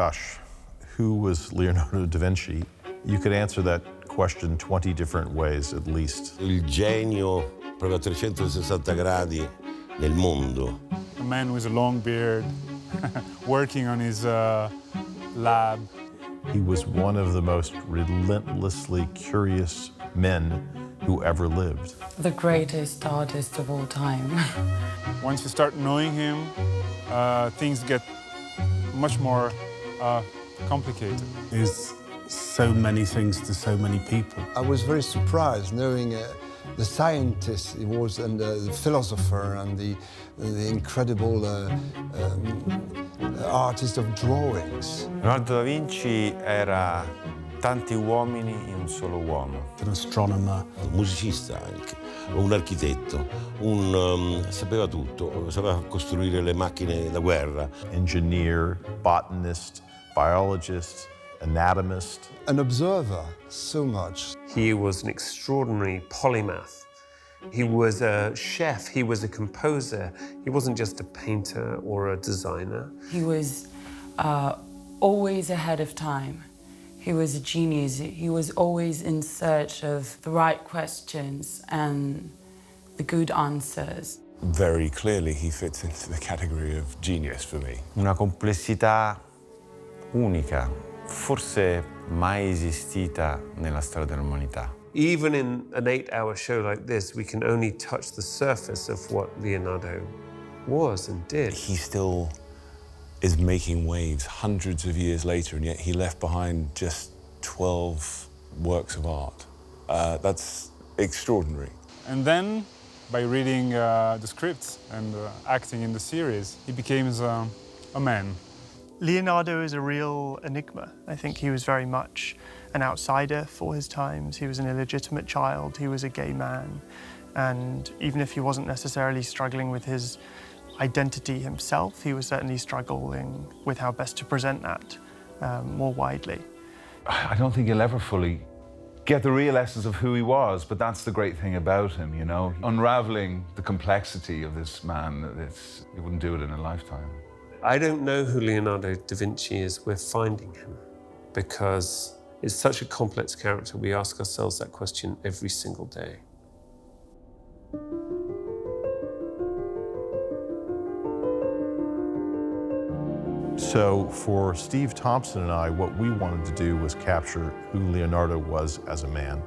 gosh, who was Leonardo da Vinci? You could answer that question 20 different ways at least. Il genio proprio a 360 gradi nel mondo. A man with a long beard, working on his lab. He was one of the most relentlessly curious men who ever lived. The greatest artist of all time. Once you start knowing him, things get much more complicated. There's so many things to so many people. I was very surprised knowing the scientist he was and the philosopher and the incredible artist of drawings. Leonardo da Vinci era tanti uomini in un solo uomo. An astronomer. Un musicista anche, un architetto, sapeva tutto, sapeva costruire le macchine da guerra. Engineer, botanist, biologist, anatomist. An observer, so much. He was an extraordinary polymath. He was a chef, he was a composer. He wasn't just a painter or a designer. He was always ahead of time. He was a genius. He was always in search of the right questions and the good answers. Very clearly, he fits into the category of genius for me. Una complessità unica, forse mai esistita nella storia dell'umanità. Even in an 8-hour show like this, we can only touch the surface of what Leonardo was and did. He still is making waves hundreds of years later, and yet he left behind just 12 works of art. That's extraordinary. And then, by reading the scripts and acting in the series, he became a man. Leonardo is a real enigma. I think he was very much an outsider for his times. He was an illegitimate child, he was a gay man. And even if he wasn't necessarily struggling with his identity himself, he was certainly struggling with how best to present that more widely. I don't think you'll ever fully get the real essence of who he was, but that's the great thing about him, you know? Unraveling the complexity of this man, you wouldn't do it in a lifetime. I don't know who Leonardo da Vinci is. We're finding him because it's such a complex character. We ask ourselves that question every single day. So for Steve Thompson and I, what we wanted to do was capture who Leonardo was as a man.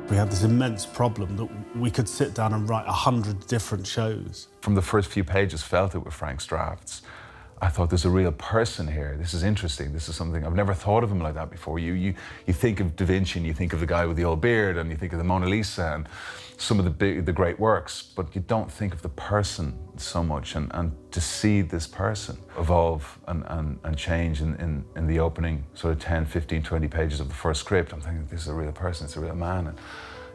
We had this immense problem that we could sit down and write 100 different shows. From the first few pages, felt it with Frank's drafts. I thought, there's a real person here. This is interesting. This is something, I've never thought of him like that before. You think of Da Vinci and you think of the guy with the old beard and you think of the Mona Lisa and some of the great works, but you don't think of the person so much. And to see this person evolve and change in the opening sort of 10, 15, 20 pages of the first script, I'm thinking, this is a real person, it's a real man, and,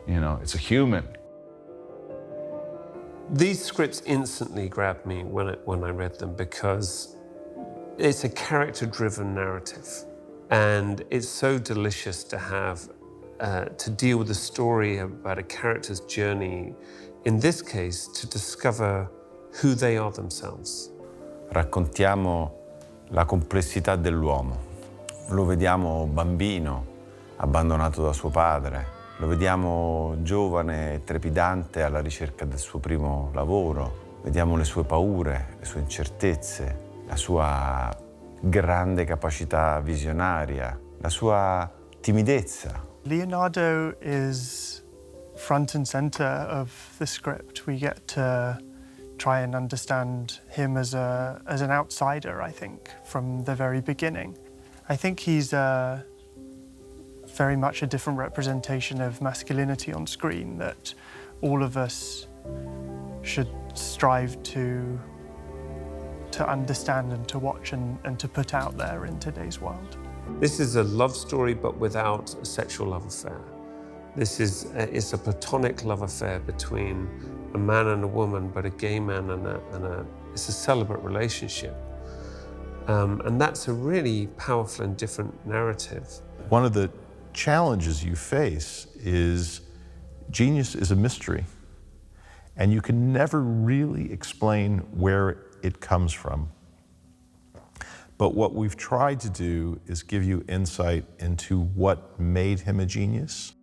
you know, it's a human. These scripts instantly grabbed me when I read them because it's a character-driven narrative. And it's so delicious to have, to deal with a story about a character's journey, in this case, to discover who they are themselves. Raccontiamo la complessità dell'uomo. Lo vediamo bambino, abbandonato da suo padre. Lo vediamo giovane e trepidante alla ricerca del suo primo lavoro. Vediamo le sue paure, le sue incertezze, la sua grande capacità visionaria, la sua timidezza. Leonardo is front and center of the script. We get to try and understand him as an outsider, I think, from the very beginning. I think he's very much a different representation of masculinity on screen that all of us should strive to understand and to watch and to put out there in today's world. This is a love story, but without a sexual love affair. It's a platonic love affair between a man and a woman, but a gay man it's a celibate relationship. And that's a really powerful and different narrative. One of the challenges you face is genius is a mystery, and you can never really explain where it comes from. But what we've tried to do is give you insight into what made him a genius.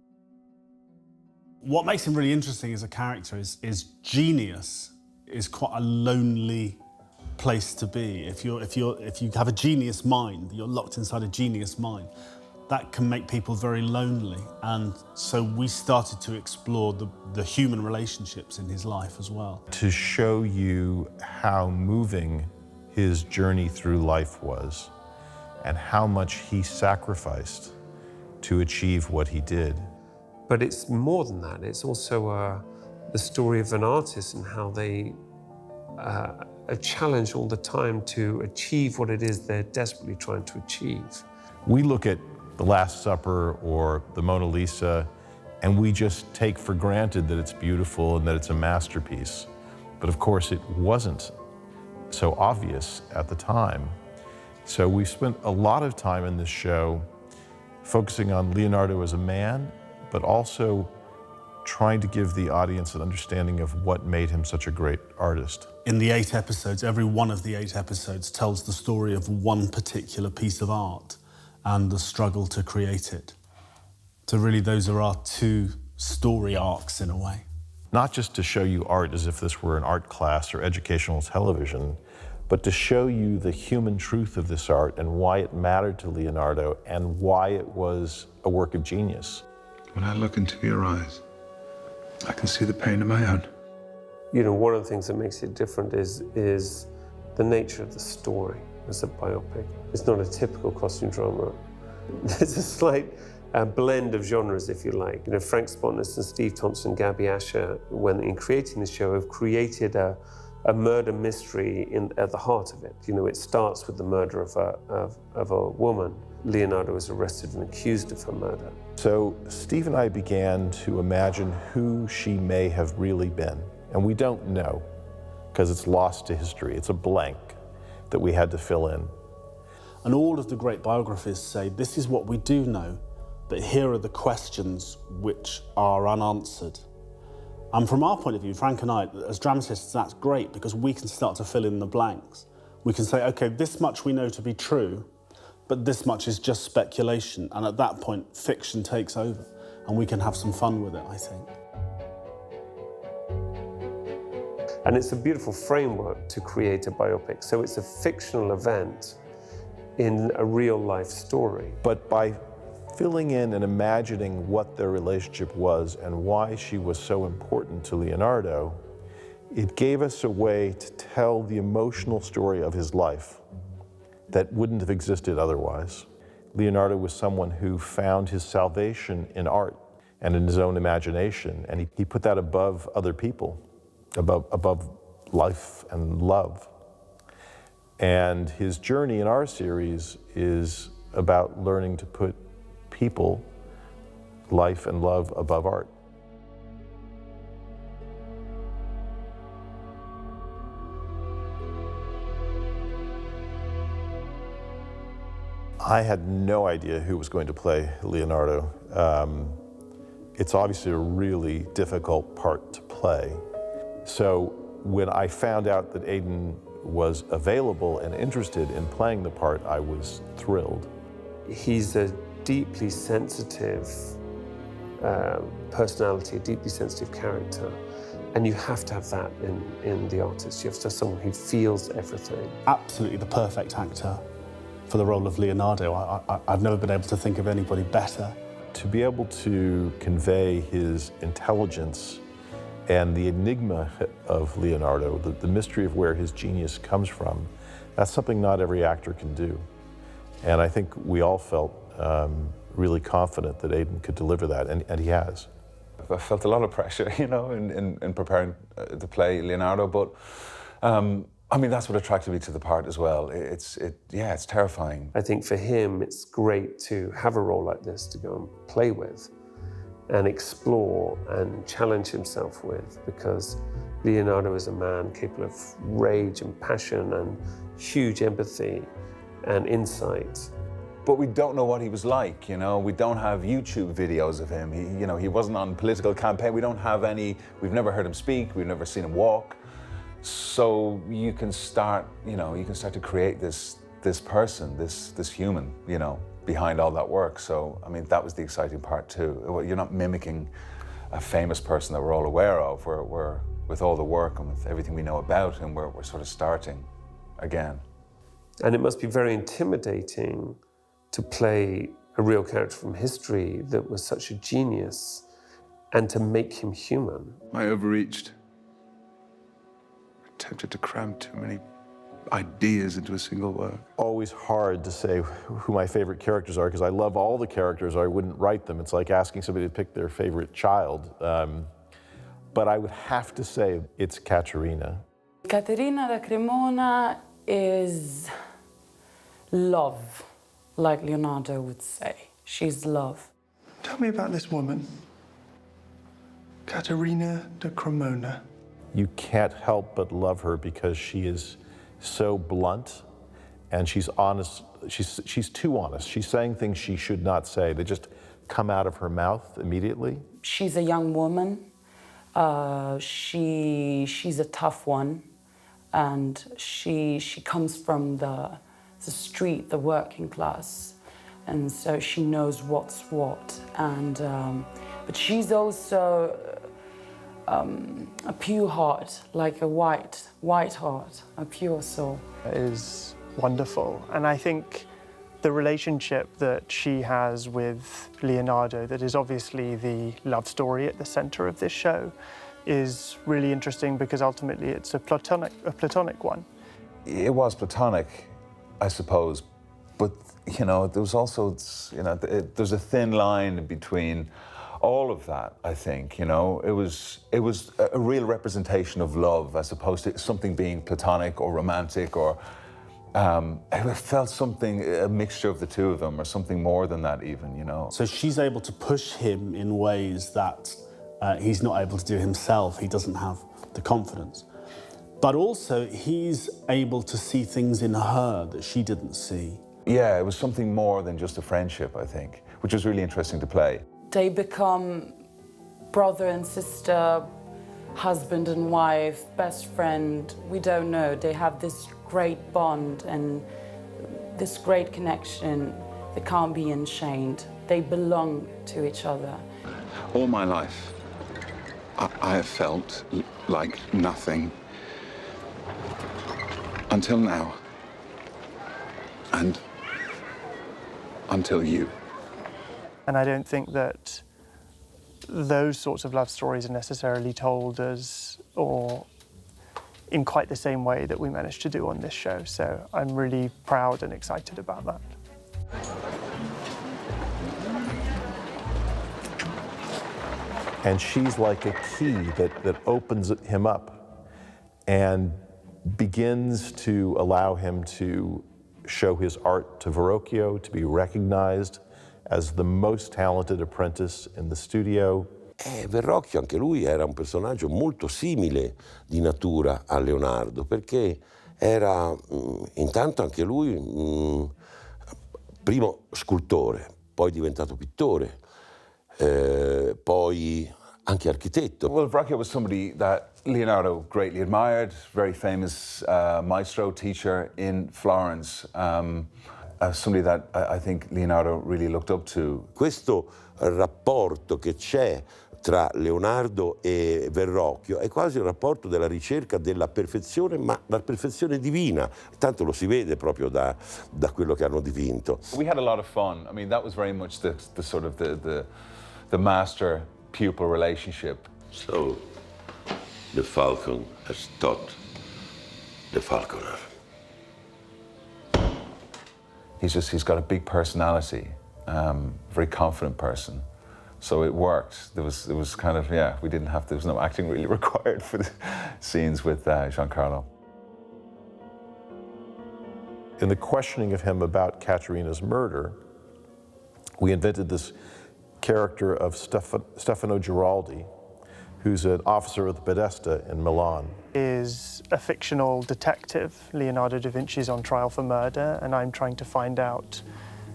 What makes him really interesting as a character is genius is quite a lonely place to be. If you have a genius mind, you're locked inside a genius mind, that can make people very lonely. And so we started to explore the human relationships in his life as well. To show you how moving his journey through life was and how much he sacrificed to achieve what he did. But it's more than that. It's also the story of an artist and how they are challenged all the time to achieve what it is they're desperately trying to achieve. We look at The Last Supper or the Mona Lisa, and we just take for granted that it's beautiful and that it's a masterpiece. But of course, it wasn't so obvious at the time. So we spent a lot of time in this show focusing on Leonardo as a man, but also trying to give the audience an understanding of what made him such a great artist. In the 8 episodes, every one of the 8 episodes tells the story of one particular piece of art and the struggle to create it. So really, those are our 2 story arcs in a way. Not just to show you art as if this were an art class or educational television, but to show you the human truth of this art and why it mattered to Leonardo and why it was a work of genius. When I look into your eyes, I can see the pain of my own. You know, one of the things that makes it different is the nature of the story as a biopic. It's not a typical costume drama. There's a slight blend of genres, if you like. You know, Frank Spotness and Steve Thompson, Gabby Asher, when in creating the show, have created a murder mystery at the heart of it. You know, it starts with the murder of a woman. Leonardo is arrested and accused of her murder. So Steve and I began to imagine who she may have really been. And we don't know, because it's lost to history. It's a blank that we had to fill in. And all of the great biographies say, this is what we do know, but here are the questions which are unanswered. And from our point of view, Frank and I, as dramatists, that's great because we can start to fill in the blanks. We can say, okay, this much we know to be true, but this much is just speculation. And at that point, fiction takes over and we can have some fun with it, I think. And it's a beautiful framework to create a biopic. So it's a fictional event in a real life story. But by filling in and imagining what their relationship was and why she was so important to Leonardo, it gave us a way to tell the emotional story of his life that wouldn't have existed otherwise. Leonardo was someone who found his salvation in art and in his own imagination, and he put that above other people, above life and love. And his journey in our series is about learning to put people, life and love above art. I had no idea who was going to play Leonardo. It's obviously a really difficult part to play. So when I found out that Aidan was available and interested in playing the part, I was thrilled. He's a deeply sensitive personality, a deeply sensitive character. And you have to have that in the artist. You have to have someone who feels everything. Absolutely the perfect actor for the role of Leonardo. I've never been able to think of anybody better. To be able to convey his intelligence and the enigma of Leonardo, the mystery of where his genius comes from, that's something not every actor can do. And I think we all felt really confident that Aidan could deliver that, and he has. I felt a lot of pressure, you know, in preparing to play Leonardo, but I mean, that's what attracted me to the part as well. It's terrifying. I think for him, it's great to have a role like this to go and play with and explore and challenge himself with, because Leonardo is a man capable of rage and passion and huge empathy and insight. But we don't know what he was like, you know. We don't have YouTube videos of him. He wasn't on political campaign. We don't have any. We've never heard him speak. We've never seen him walk. So you can start to create this this person, this human, you know, behind all that work. So, I mean, that was the exciting part too. You're not mimicking a famous person that we're all aware of. We're with all the work and with everything we know about him, we're sort of starting again. And it must be very intimidating to play a real character from history that was such a genius and to make him human. I overreached. Attempted to cram too many ideas into a single work. Always hard to say who my favorite characters are because I love all the characters or I wouldn't write them. It's like asking somebody to pick their favorite child. But I would have to say it's Caterina. Caterina da Cremona is love, like Leonardo would say. She's love. Tell me about this woman, Caterina da Cremona. You can't help but love her because she is so blunt and she's honest. She's too honest. She's saying things she should not say. They just come out of her mouth immediately. She's a young woman. She's a tough one, and she comes from the street, the working class, and so she knows what's what. And but she's also a pure heart, like a white heart, a pure soul. Is wonderful, and I think the relationship that she has with Leonardo, that is obviously the love story at the center of this show, is really interesting because ultimately it's a platonic one. It was platonic, I suppose, but you know, there was also, you know, there's a thin line between all of that, I think, you know. It was a real representation of love as opposed to something being platonic or romantic or I felt something, a mixture of the two of them or something more than that even, you know. So she's able to push him in ways that he's not able to do himself. He doesn't have the confidence. But also he's able to see things in her that she didn't see. Yeah, it was something more than just a friendship, I think, which was really interesting to play. They become brother and sister, husband and wife, best friend. We don't know. They have this great bond and this great connection that can't be enchained. They belong to each other. All my life, I have felt like nothing until now, and until you. And I don't think that those sorts of love stories are necessarily told as, or in quite the same way that we managed to do on this show. So I'm really proud and excited about that. And she's like a key that opens him up and begins to allow him to show his art to Verrocchio, to be recognized as the most talented apprentice in the studio. Verrocchio anche lui era un personaggio molto simile di natura a Leonardo, perché era intanto anche lui primo scultore, poi diventato pittore, poi anche architetto. Well, Verrocchio was somebody that Leonardo greatly admired, very famous maestro teacher in Florence. Somebody that I think Leonardo really looked up to. Questo rapporto che c'è tra Leonardo e Verrocchio è quasi un rapporto della ricerca della perfezione, ma la perfezione divina. Tanto lo si vede proprio da quello che hanno dipinto. We had a lot of fun. I mean, that was very much the sort of the master-pupil relationship. So, the falcon has taught the falconer. He's got a big personality, very confident person. So it worked. There was kind of, yeah, we didn't have to, there was no acting really required for the scenes with Giancarlo. In the questioning of him about Caterina's murder, we invented this character of Stefano Giraldi, who's an officer of the Podesta in Milan. Is a fictional detective. Leonardo da Vinci is on trial for murder, and I'm trying to find out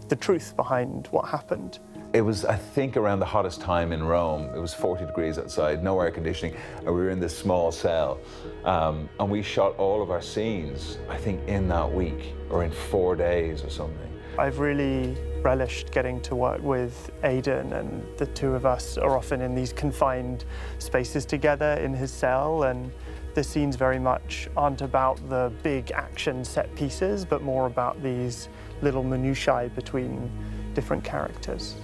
the truth behind what happened. It was, I think, around the hottest time in Rome. It was 40 degrees outside, no air conditioning, and we were in this small cell. And we shot all of our scenes, I think, in that week, or in 4 days or something. I've really relished getting to work with Aidan, and the two of us are often in these confined spaces together in his cell, and the scenes very much aren't about the big action set pieces, but more about these little minutiae between different characters.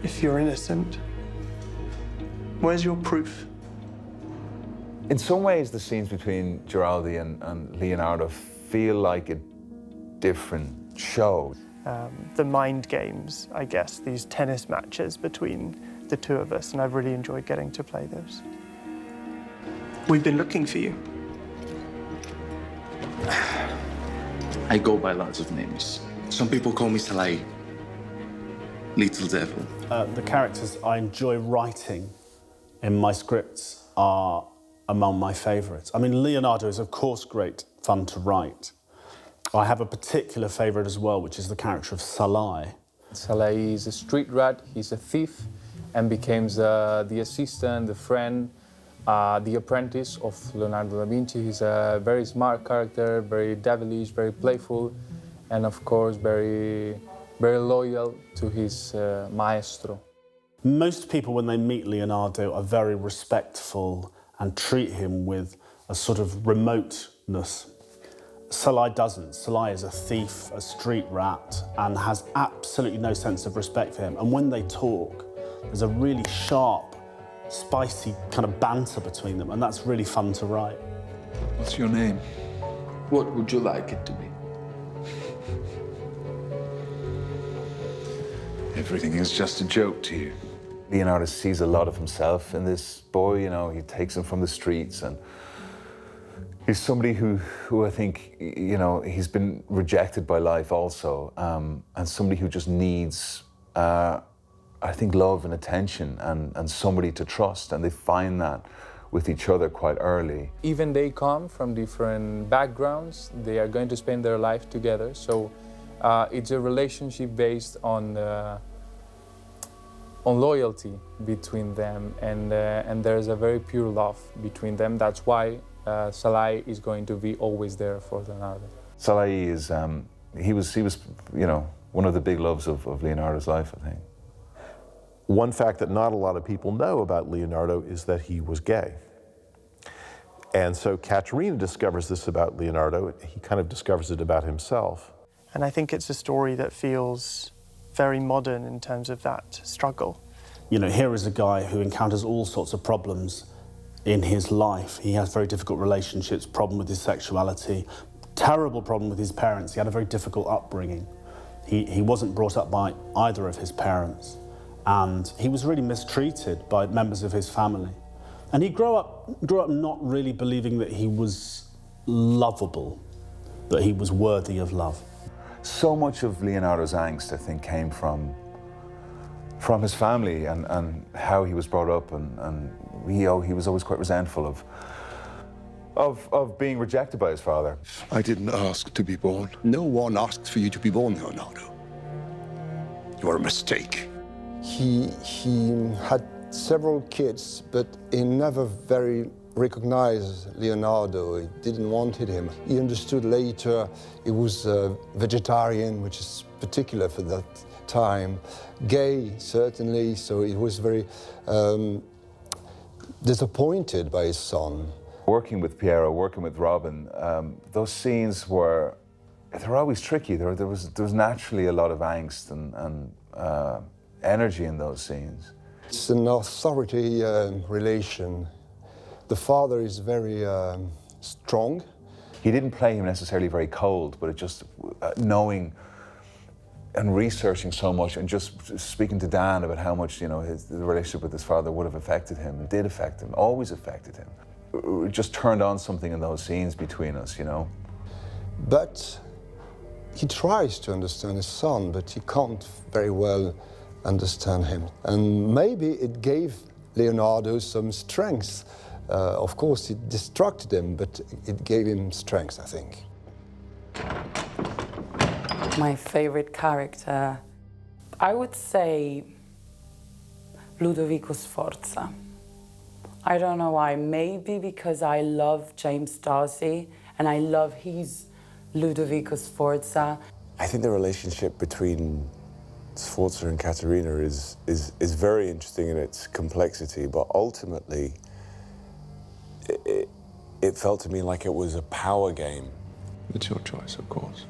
If you're innocent, where's your proof? In some ways, the scenes between Giraldi and Leonardo feel like a different show. The mind games, I guess, these tennis matches between the two of us, and I've really enjoyed getting to play those. We've been looking for you. I go by lots of names. Some people call me Salai, Little Devil. The characters I enjoy writing in my scripts are among my favourites. I mean, Leonardo is, of course, great fun to write. I have a particular favourite as well, which is the character of Salai. Salai is a street rat, he's a thief, and becomes the assistant, the friend, the apprentice of Leonardo da Vinci. He's a very smart character, very devilish, very playful, and of course very loyal to his maestro. Most people, when they meet Leonardo, are very respectful and treat him with a sort of remoteness. Salai doesn't. Salai is a thief, a street rat, and has absolutely no sense of respect for him. And when they talk, there's a really sharp, spicy kind of banter between them, and that's really fun to write. What's your name? What would you like it to be? Everything is just a joke to you. Leonardo sees a lot of himself in this boy, you know, he takes him from the streets, and he's somebody who I think, you know, he's been rejected by life also, and somebody who just needs, I think, love and attention and somebody to trust, and they find that with each other quite early. Even they come from different backgrounds, they are going to spend their life together, so it's a relationship based on loyalty between them, and there's a very pure love between them. That's why Salai is going to be always there for Leonardo. Salai is, he was, you know, one of the big loves of Leonardo's life, I think. One fact that not a lot of people know about Leonardo is that he was gay. And so Caterina discovers this about Leonardo. He kind of discovers it about himself. And I think it's a story that feels very modern in terms of that struggle. You know, here is a guy who encounters all sorts of problems in his life. He has very difficult relationships, problem with his sexuality, terrible problem with his parents. He had a very difficult upbringing. He wasn't brought up by either of his parents, and he was really mistreated by members of his family. And he grew up not really believing that he was lovable, that he was worthy of love. So much of Leonardo's angst, I think, came from his family and how he was brought up, and he was always quite resentful of being rejected by his father. I didn't ask to be born. No one asked for you to be born, Leonardo. You are a mistake. He had several kids, but he never very recognized Leonardo. He didn't want him. He understood later he was a vegetarian, which is particular for that time. Gay, certainly, so he was very disappointed by his son. Working with Piero, working with Robin, those scenes were always tricky. There was naturally a lot of angst and energy in those scenes. It's an authority relation. The father is very strong. He didn't play him necessarily very cold, but it just knowing and researching so much and just speaking to Dan about how much, you know, the relationship with his father would have affected him. It did affect him, always affected him. It just turned on something in those scenes between us, you know. But he tries to understand his son, but he can't very well understand him. And maybe it gave Leonardo some strength. Of course, it distracted him, but it gave him strength, I think. My favorite character, I would say Ludovico Sforza. I don't know why, maybe because I love James Darcy and I love his Ludovico Sforza. I think the relationship between Sforza and Caterina is very interesting in its complexity, but ultimately it felt to me like it was a power game. It's your choice, of course.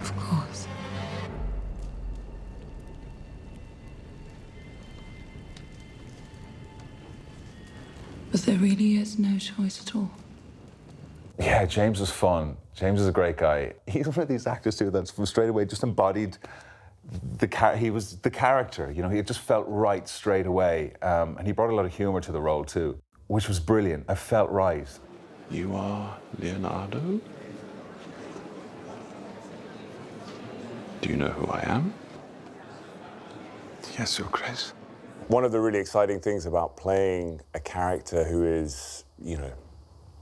Of course. But there really is no choice at all. Yeah, James was fun. James is a great guy. He's one of these actors too that's from straight away just embodied he was the character. You know, he just felt right straight away, and he brought a lot of humor to the role too, which was brilliant. I felt right. You are Leonardo? Do you know who I am? Yes, Your Grace. One of the really exciting things about playing a character who is, you know,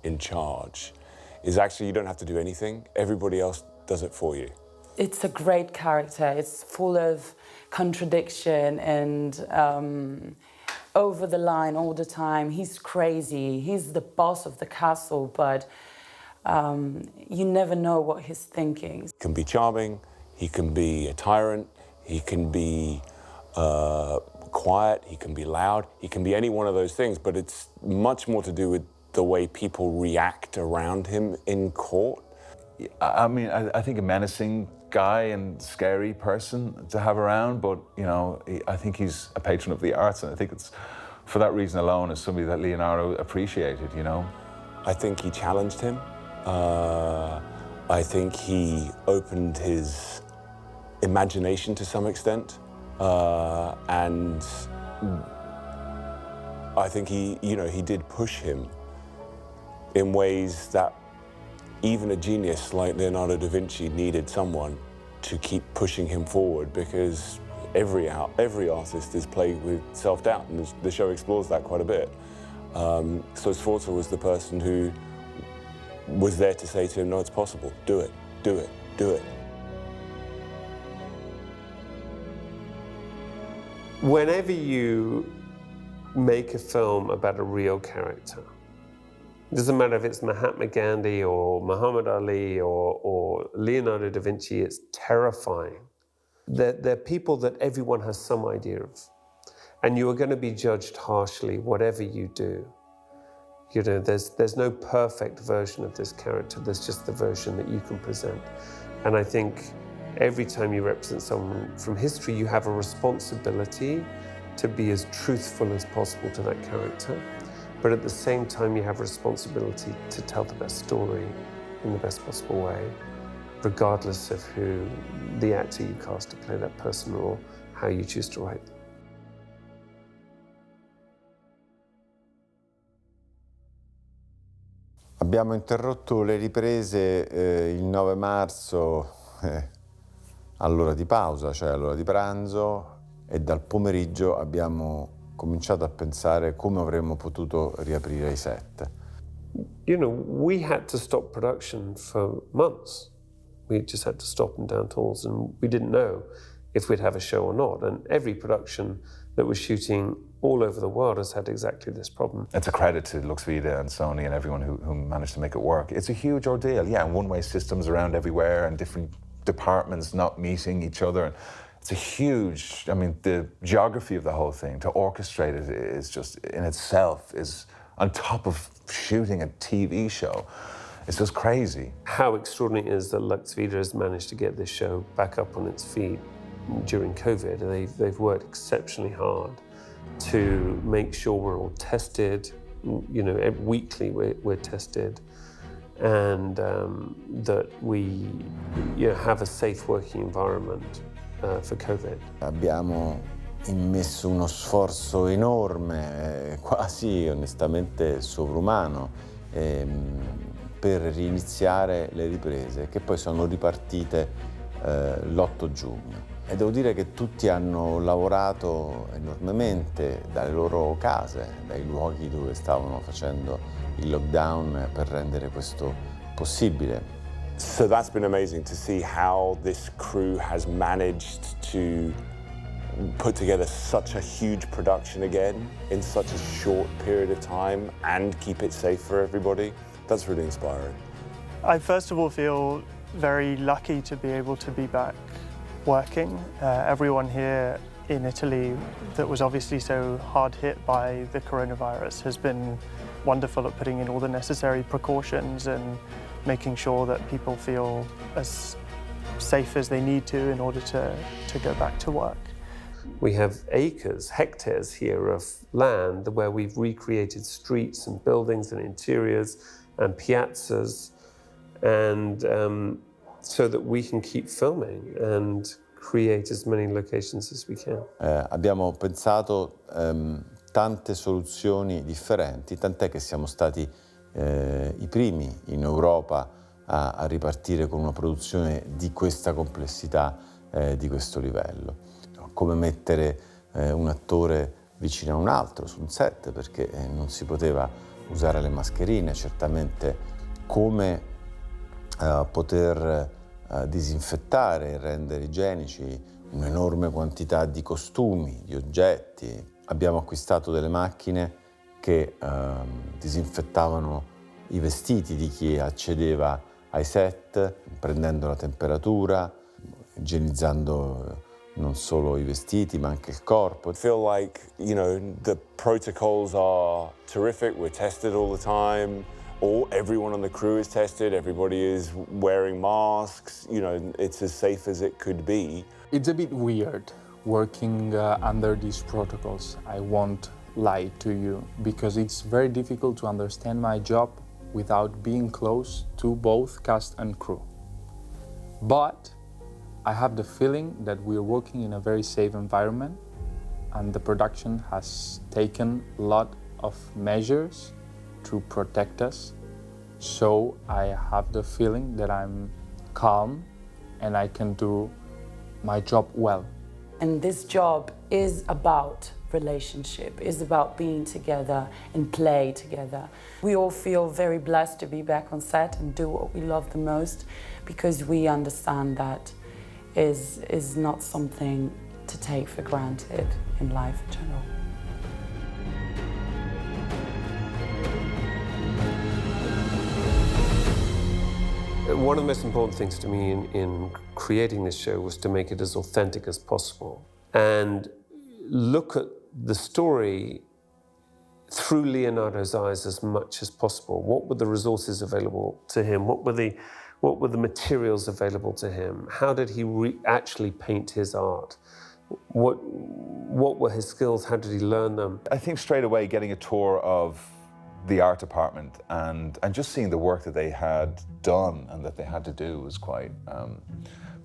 in charge is actually you don't have to do anything. Everybody else does it for you. It's a great character. It's full of contradiction and over the line all the time. He's crazy. He's the boss of the castle, but you never know what he's thinking. He can be charming, he can be a tyrant, he can be quiet, he can be loud, he can be any one of those things, but it's much more to do with the way people react around him in court. I mean, I think a menacing guy and scary person to have around, but, you know, I think he's a patron of the arts, and I think it's, for that reason alone, is somebody that Leonardo appreciated, you know? I think he challenged him. I think he opened his imagination to some extent, and I think he did push him in ways that even a genius like Leonardo da Vinci needed someone to keep pushing him forward, because every artist is plagued with self-doubt, and the show explores that quite a bit. So Sforza was the person who was there to say to him, no, it's possible, do it, do it, do it. Whenever you make a film about a real character, it doesn't matter if it's Mahatma Gandhi or Muhammad Ali or Leonardo da Vinci, it's terrifying. They're people that everyone has some idea of. And you are going to be judged harshly, whatever you do. You know, there's no perfect version of this character, there's just the version that you can present. And I think every time you represent someone from history, you have a responsibility to be as truthful as possible to that character. But at the same time, you have a responsibility to tell the best story in the best possible way, regardless of who the actor you cast to play that person or how you choose to write them. Abbiamo interrotto le riprese il 9 marzo all'ora di pausa, cioè all'ora di pranzo, e dal pomeriggio abbiamo cominciato a pensare come avremmo potuto riaprire i set. You know, we had to stop production for months. We just had to stop and down tools, and we didn't know if we'd have a show or not. And every production that was shooting all over the world has had exactly this problem. It's a credit to Lux Vita and Sony and everyone who managed to make it work. It's a huge ordeal, yeah, and one-way systems around everywhere and different departments not meeting each other. It's a huge, I mean, the geography of the whole thing, to orchestrate it is just, in itself, is on top of shooting a TV show. It's just crazy. How extraordinary it is that Lux Vita has managed to get this show back up on its feet during COVID. They've worked exceptionally hard to make sure we're all tested. You know, weekly we're tested, and that we have a safe working environment for COVID. Abbiamo immesso uno sforzo enorme, quasi onestamente sovrumano, per riniziare le riprese, che poi sono ripartite l'8 giugno. E devo dire che tutti hanno lavorato enormemente dalle loro case, dai luoghi dove stavano facendo il lockdown, per rendere questo possibile. So that's been amazing to see how this crew has managed to put together such a huge production again in such a short period of time and keep it safe for everybody. That's really inspiring. I first of all feel very lucky to be able to be back working. Everyone here in Italy that was obviously so hard hit by the coronavirus has been wonderful at putting in all the necessary precautions and making sure that people feel as safe as they need to in order to go back to work. We have acres, hectares here of land where we've recreated streets and buildings and interiors and piazzas, and so that we can keep filming and create as many locations as we can. Abbiamo pensato tante soluzioni differenti, tant'è che siamo stati i primi in Europa a ripartire con una produzione di questa complessità, di questo livello. Come mettere un attore vicino a un altro su un set, perché non si poteva usare le mascherine, certamente come poter disinfettare e rendere igienici un'enorme quantità di costumi, di oggetti. Abbiamo acquistato delle macchine che disinfettavano i vestiti di chi accedeva ai set, prendendo la temperatura, igienizzando non solo i vestiti ma anche il corpo. I feel like, you know, the protocols are terrific. We're tested all the time. Everyone on the crew is tested. Everybody is wearing masks. You know, it's as safe as it could be. It's a bit weird working under these protocols. I won't lie to you, because it's very difficult to understand my job without being close to both cast and crew. But I have the feeling that we're working in a very safe environment, and the production has taken a lot of measures to protect us. So I have the feeling that I'm calm and I can do my job well. And this job is about relationship, is about being together and play together. We all feel very blessed to be back on set and do what we love the most, because we understand that is not something to take for granted in life in general. One of the most important things to me in creating this show was to make it as authentic as possible and look at the story through Leonardo's eyes as much as possible. What were the resources available to him? What were the materials available to him? How did he actually paint his art? What were his skills? How did he learn them? I think straight away getting a tour of the art department and just seeing the work that they had done and that they had to do was quite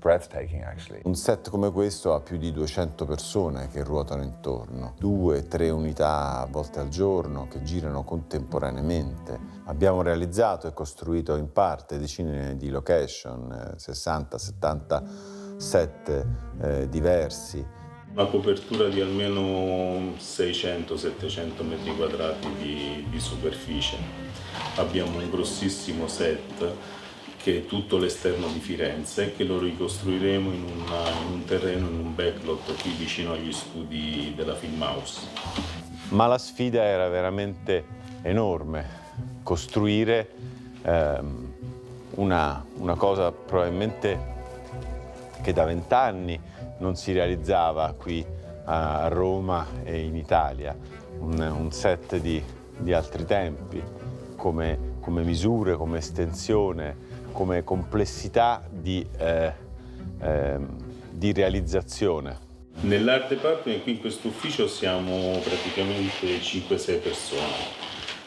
breathtaking, actually. Un set come questo ha più di 200 persone che ruotano intorno, 2-3 unità a volte al giorno che girano contemporaneamente. Abbiamo realizzato e costruito in parte decine di location, 60-70 set diversi. Una copertura di almeno 600-700 metri quadrati di superficie. Abbiamo un grossissimo set che è tutto l'esterno di Firenze, che lo ricostruiremo in un terreno, in un backlot qui vicino agli studi della Film House. Ma la sfida era veramente enorme, costruire una cosa probabilmente che da 20 anni non si realizzava qui a Roma e in Italia, un set di altri tempi, come misure, come estensione, come complessità di realizzazione. Nell'art department qui in questo ufficio siamo praticamente 5-6 persone.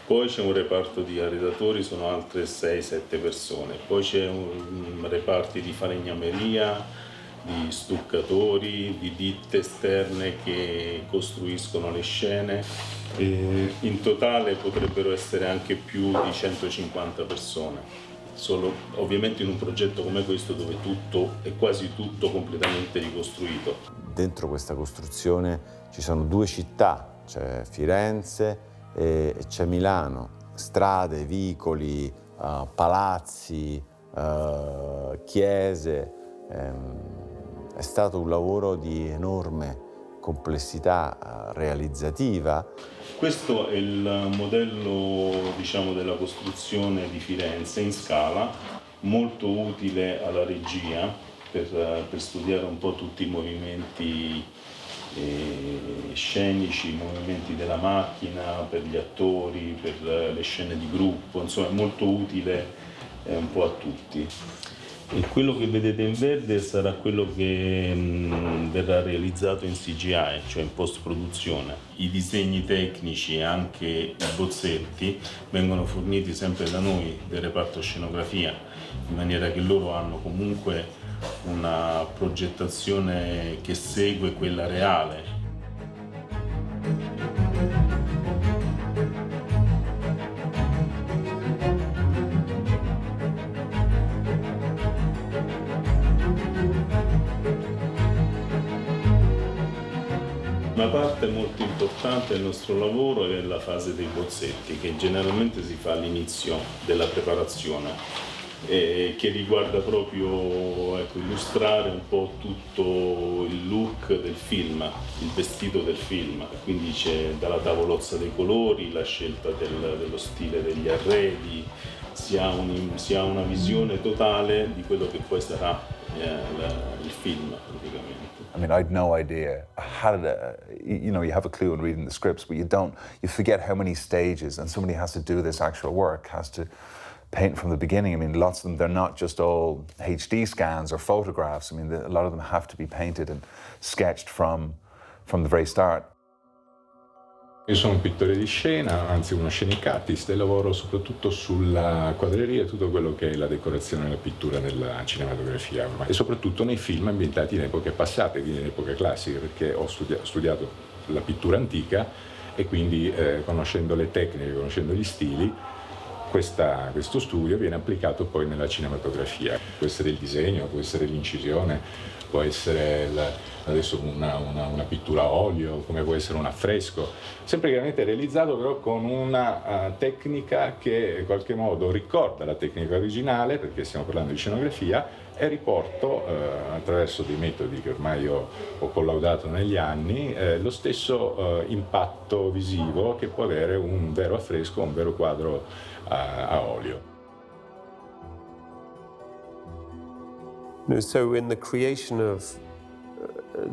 Poi c'è un reparto di arredatori, sono altre 6-7 persone. Poi c'è un reparto di falegnameria, di stuccatori, di ditte esterne che costruiscono le scene. E in totale potrebbero essere anche più di 150 persone. Solo ovviamente in un progetto come questo dove tutto è quasi tutto completamente ricostruito. Dentro questa costruzione ci sono 2 città, c'è Firenze e c'è Milano, strade, vicoli, palazzi, chiese. È stato un lavoro di enorme complessità realizzativa. Questo è il modello, diciamo, della costruzione di Firenze in scala, molto utile alla regia per studiare un po' tutti i movimenti scenici, i movimenti della macchina, per gli attori, per le scene di gruppo, insomma è molto utile un po' a tutti. E quello che vedete in verde sarà quello che verrà realizzato in CGI, cioè in post-produzione. I disegni tecnici e anche i bozzetti vengono forniti sempre da noi, del reparto scenografia, in maniera che loro hanno comunque una progettazione che segue quella reale. Una parte molto importante del nostro lavoro è la fase dei bozzetti, che generalmente si fa all'inizio della preparazione, che riguarda proprio illustrare un po' tutto il look del film, il vestito del film. Quindi c'è dalla tavolozza dei colori, la scelta dello stile degli arredi, si ha una visione totale di quello che poi sarà il film praticamente. I mean, I had no idea. You have a clue in reading the scripts, but you forget how many stages, and somebody has to do this actual work, has to paint from the beginning. I mean, lots of them, they're not just all HD scans or photographs. I mean, a lot of them have to be painted and sketched from the very start. Io sono un pittore di scena, anzi uno scenic artist, e lavoro soprattutto sulla quadreria e tutto quello che è la decorazione e la pittura nella cinematografia, e soprattutto nei film ambientati in epoche passate, quindi in epoche classiche, perché ho studiato la pittura antica e quindi conoscendo le tecniche, conoscendo gli stili, questo studio viene applicato poi nella cinematografia. Può essere il disegno, può essere l'incisione, può essere adesso una pittura a olio, come può essere un affresco, sempre chiaramente realizzato però con una tecnica che in qualche modo ricorda la tecnica originale, perché stiamo parlando di scenografia, e riporto attraverso dei metodi che ormai ho collaudato negli anni lo stesso impatto visivo che può avere un vero affresco, un vero quadro a olio. So in the creation of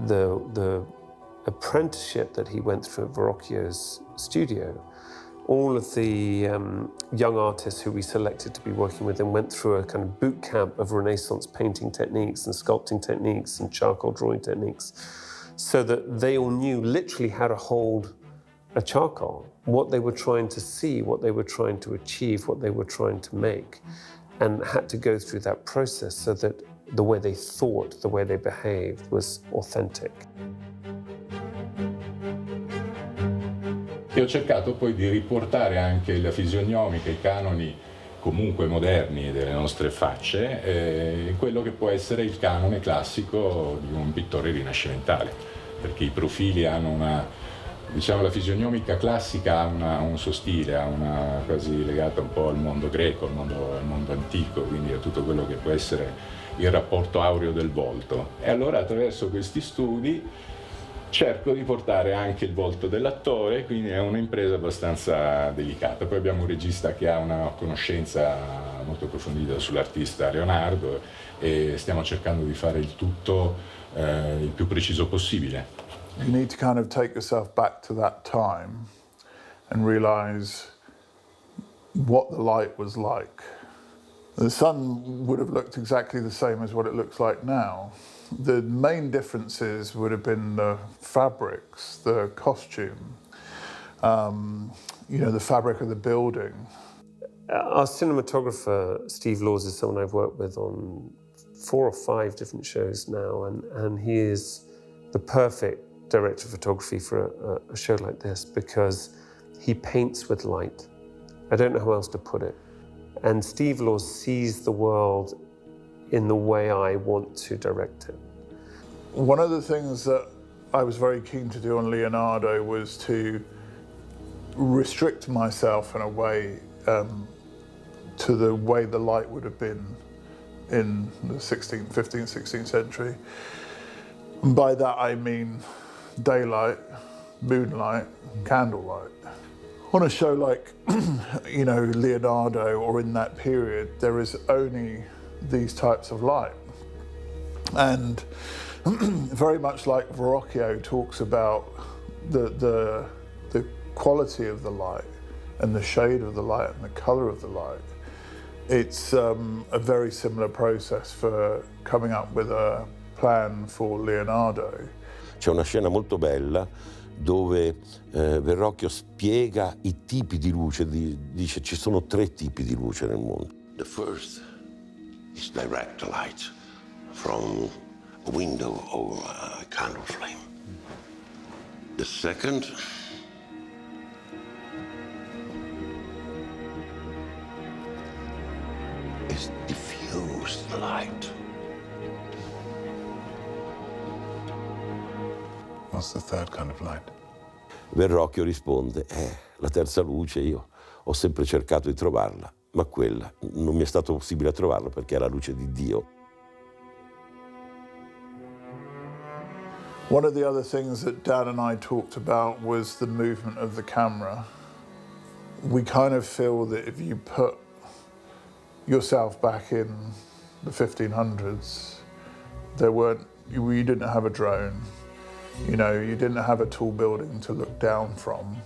the apprenticeship that he went through at Verrocchio's studio, all of the young artists who we selected to be working with him went through a kind of boot camp of Renaissance painting techniques and sculpting techniques and charcoal drawing techniques, so that they all knew literally how to hold a charcoal, what they were trying to see, what they were trying to achieve, what they were trying to make, and had to go through that process so that the way they thought, the way they behaved was authentic. E ho cercato poi di riportare anche la fisionomica, i canoni comunque moderni delle nostre facce, quello che può essere il canone classico di un pittore rinascimentale, perché i profili hanno la fisionomica classica ha un suo stile, ha una quasi legata un po' al mondo greco, al mondo antico, quindi a tutto quello che può essere il rapporto aureo del volto. E allora attraverso questi studi cerco di portare anche il volto dell'attore, quindi è un'impresa abbastanza delicata. Poi abbiamo un regista che ha una conoscenza molto approfondita sull'artista Leonardo e stiamo cercando di fare il tutto il più preciso possibile. You need to kind of take yourself back to that time and realize what the light was like. The sun would have looked exactly the same as what it looks like now. The main differences would have been the fabrics, the costume, the fabric of the building. Our cinematographer, Steve Laws, is someone I've worked with on 4 or 5 different shows now, and he is the perfect director of photography for a show like this because he paints with light. I don't know how else to put it. And Steve Laws sees the world in the way I want to direct it. One of the things that I was very keen to do on Leonardo was to restrict myself in a way to the way the light would have been in the 16th, 15th, 16th century. And by that I mean daylight, moonlight, candlelight. On a show like, Leonardo, or in that period, there is only these types of light. And very much like Verrocchio talks about the quality of the light and the shade of the light and the color of the light, it's a very similar process for coming up with a plan for Leonardo. C'è una scena molto bella dove Verrocchio spiega i tipi di luce, dice ci sono 3 tipi di luce nel mondo. The first is direct light from a window or a candle flame. The second is diffused light. What's the third kind of light? Verrocchio risponde, la terza luce io ho sempre cercato di trovarla, ma quella non mi è stato possibile trovarla perché è la luce di Dio. One of the other things that Dan and I talked about was the movement of the camera. We kind of feel that if you put yourself back in the 1500s, you didn't have a drone. You didn't have a tall building to look down from.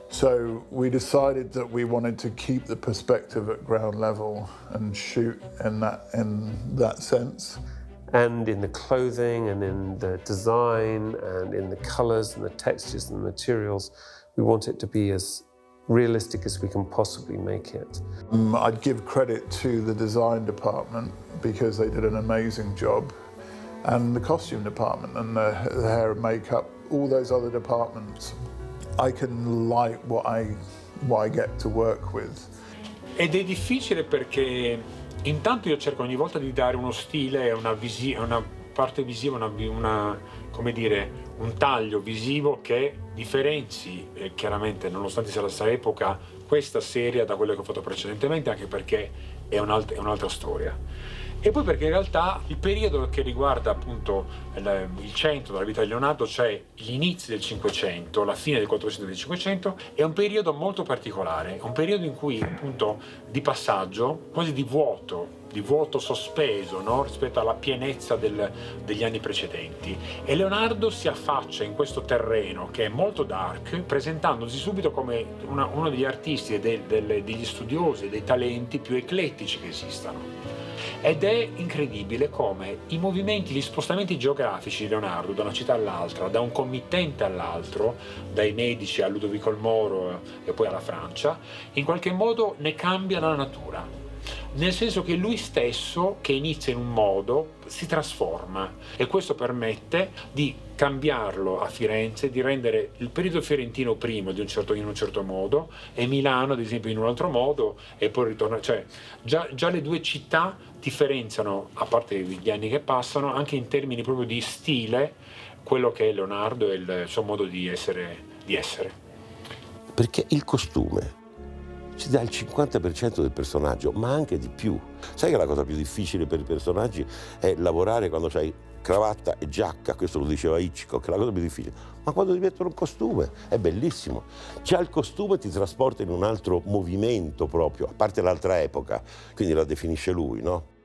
So we decided that we wanted to keep the perspective at ground level and shoot in that sense. And in the clothing and in the design and in the colors and the textures and the materials, we want it to be as realistic as we can possibly make it. I'd give credit to the design department because they did an amazing job, and the costume department and the hair and makeup, all those other departments. I can like what I get to work with. Ed è difficile perché intanto io cerco ogni volta di dare uno stile, una parte visiva, un taglio visivo che differenzi chiaramente, nonostante sia la stessa epoca, questa serie da quella che ho fatto precedentemente, anche perché è un'altra storia. E poi perché in realtà il periodo che riguarda appunto il centro della vita di Leonardo, cioè gli inizi del Cinquecento, la fine del 400 e del 500, è un periodo molto particolare, è un periodo in cui appunto di passaggio, quasi di vuoto sospeso, no? Rispetto alla pienezza degli anni precedenti. E Leonardo si affaccia in questo terreno che è molto dark, presentandosi subito come uno degli artisti e degli studiosi e dei talenti più eclettici che esistano. Ed è incredibile come i movimenti, gli spostamenti geografici di Leonardo da una città all'altra, da un committente all'altro, dai Medici a Ludovico il Moro e poi alla Francia, in qualche modo ne cambia la natura. Nel senso che lui stesso, che inizia in un modo, si trasforma, e questo permette di cambiarlo a Firenze, di rendere il periodo fiorentino primo in un certo modo e Milano ad esempio in un altro modo, e poi ritorna, cioè già le due città differenziano, a parte gli anni che passano, anche in termini proprio di stile, quello che è Leonardo e il suo modo di essere. Perché il costume ci dà il 50% del personaggio, ma anche di più. Sai che la cosa più difficile per i personaggi è lavorare quando c'hai cravatta e giacca, questo lo diceva Hitchcock, è la cosa più difficile. Ma quando ti mettono un costume è bellissimo. Già il costume ti trasporta in un altro movimento proprio, a parte l'altra epoca, quindi la definisce lui, no?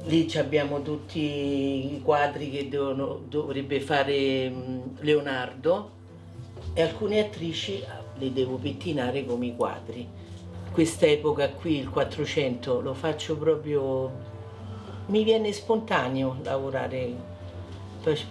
Lì abbiamo tutti i quadri che dovrebbe fare Leonardo, e alcune attrici le devo pettinare come i quadri. Quest'epoca qui, il 400, lo faccio proprio, mi viene spontaneo lavorare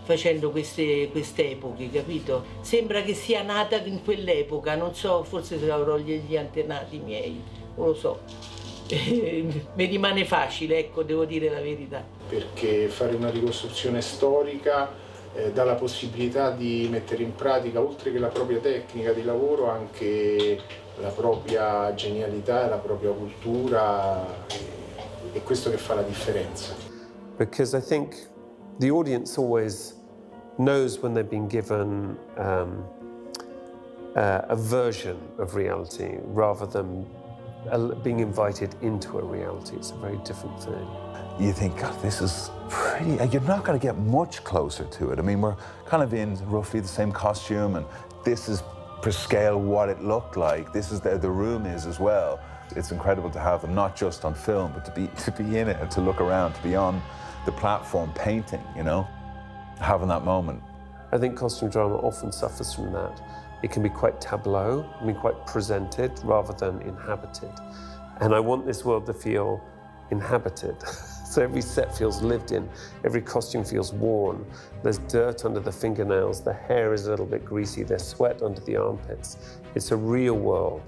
facendo queste epoche, capito? Sembra che sia nata in quell'epoca, non so, forse se avrò gli antenati miei, non lo so. Mi rimane facile, ecco, devo dire la verità. Perché fare una ricostruzione storica dà la possibilità di mettere in pratica, oltre che la propria tecnica di lavoro, anche la propria genialità e la propria cultura, è questo che fa la differenza. Because I think the audience always knows when they've been given a version of reality rather than being invited into a reality. It's a very different thing. You think, God, this is pretty, you're not going to get much closer to it. I mean, we're kind of in roughly the same costume, and this is per scale what it looked like. This is the room is as well. It's incredible to have them, not just on film, but to be in it and to look around, to be on the platform painting, you know, having that moment. I think costume drama often suffers from that. It can be quite tableau, I mean quite presented rather than inhabited. And I want this world to feel inhabited. So every set feels lived in, every costume feels worn, there's dirt under the fingernails, the hair is a little bit greasy, there's sweat under the armpits. It's a real world.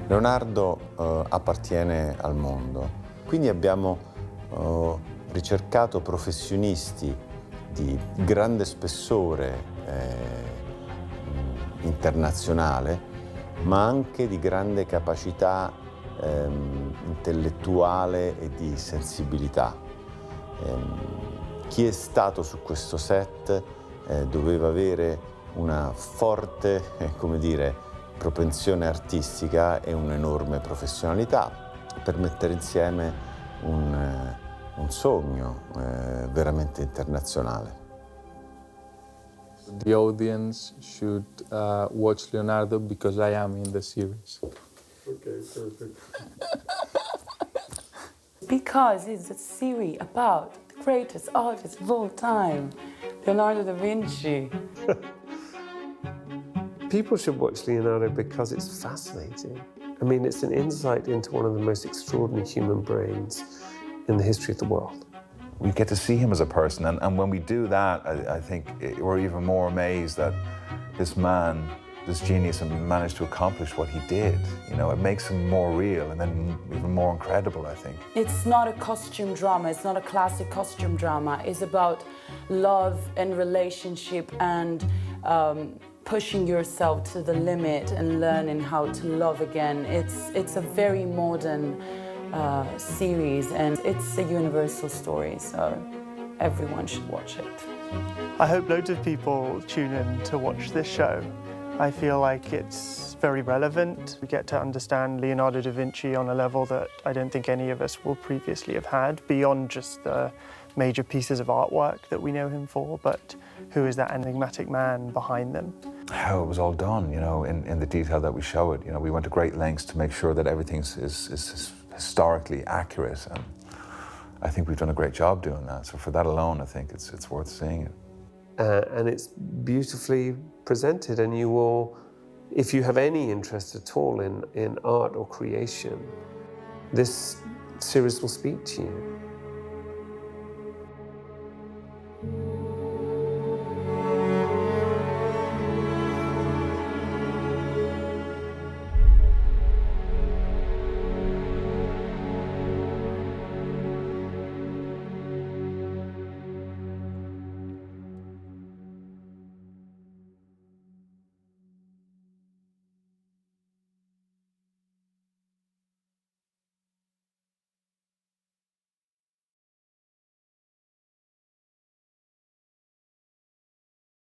Leonardo appartiene al mondo, quindi abbiamo ricercato professionisti di grande spessore internazionale, ma anche di grande capacità intellettuale e di sensibilità. Chi è stato su questo set doveva avere una forte, come dire, propensione artistica e un'enorme professionalità per mettere insieme un sogno veramente internazionale. The audience should watch Leonardo because I am in the series. Okay, perfect. Because it's a series about the greatest artist of all time, Leonardo da Vinci. People should watch Leonardo because it's fascinating. I mean, it's an insight into one of the most extraordinary human brains in the history of the world. We get to see him as a person, and when we do that, I think we're even more amazed that this man, this genius, managed to accomplish what he did. You know, it makes him more real and then even more incredible, I think. It's not a costume drama, it's not a classic costume drama. It's about love and relationship and pushing yourself to the limit and learning how to love again. It's a very modern series, and it's a universal story, so everyone should watch it. I hope loads of people tune in to watch this show. I feel like it's very relevant. We get to understand Leonardo da Vinci on a level that I don't think any of us will previously have had, beyond just the major pieces of artwork that we know him for, but who is that enigmatic man behind them? How it was all done, you know, in the detail that we show it. You know, we went to great lengths to make sure that everything is historically accurate, and I think we've done a great job doing that. So for that alone, I think it's worth seeing it. And it's beautifully presented, and you will, if you have any interest at all in art or creation, this series will speak to you.